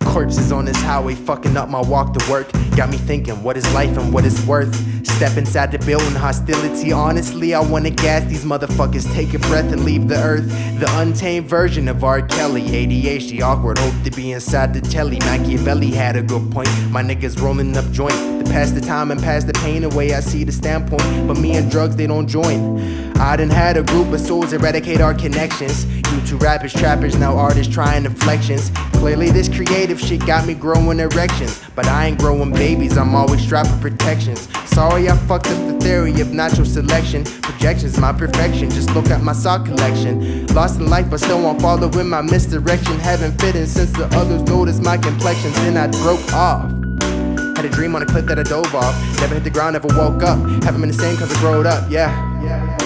Corpses on this highway fucking up my walk to work. Got me thinking, what is life and what it's worth? Step inside the building, hostility. Honestly, I wanna gas these motherfuckers, take a breath and leave the earth. The untamed version of R. Kelly. ADHD, awkward, hope to be inside the telly. Machiavelli had a good point. My niggas rolling up joint to pass the time and pass the pain away. I see the standpoint, but me and drugs, they don't join. I done had a group of souls eradicate our connections. You two rappers, trappers, now artists trying inflections. Clearly this creative shit got me growing erections, but I ain't growing babies, I'm always strapping protections. Sorry I fucked up the theory of natural selection. Projections my perfection, just look at my sock collection. Lost in life but still won't follow in my misdirection. Haven't fit in since the others noticed my complexion, then I broke off. Had a dream on a cliff that I dove off. Never hit the ground, never woke up. Haven't been the same cause I growed up, yeah.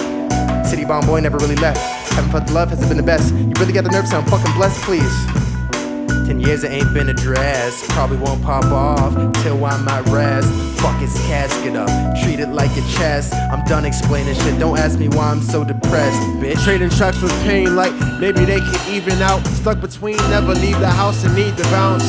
City bomb boy never really left. Haven't felt the love, hasn't been the best. You really got the nerve, sound fucking blessed, please. 10 years it ain't been addressed. Probably won't pop off till I'm at rest. Fuck his casket up, treat it like a chest. I'm done explaining shit, don't ask me why I'm so depressed, bitch. Trading tracks with pain like maybe they can even out. Stuck between never leave the house and need to bounce.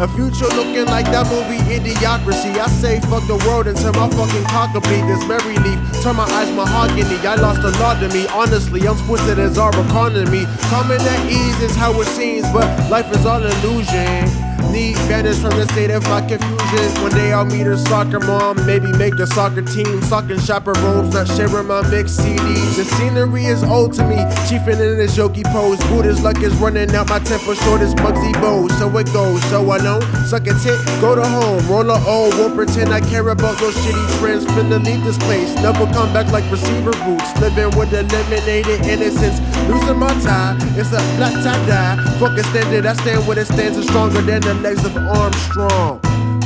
A future looking like that movie Idiocracy. I say fuck the world until my fucking cock bleed. This berry leaf, turn my eyes mahogany. I lost a lot to me, honestly, I'm twisted as our economy. Coming at ease is how it seems, but life is all illusion. Need banish from the state of my confusion. One day I'll meet her soccer mom, maybe make a soccer team. Socking chaperones, not sharing my mixed CDs. The scenery is old to me, chiefin' in this yogi pose. Buddha's luck is running out, my temper short as Bugsy Bowes. So it goes, so alone, suck a tit, go to home. Roll a O, won't pretend I care about those shitty friends. Finna leave this place, never come back like receiver boots. Living with eliminated innocence, losing my tie, it's a black tie dye. Fuck a standard, I stand with it stands is stronger than the legs of Armstrong.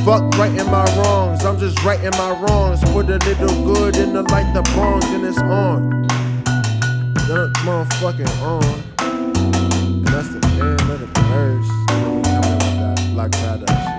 Fuck righting my wrongs, I'm just righting my wrongs. Put a little good in the light the bong, then it's on. Then it's motherfucking on. And that's the end of the verse. And then we come in with that black tie dye shit.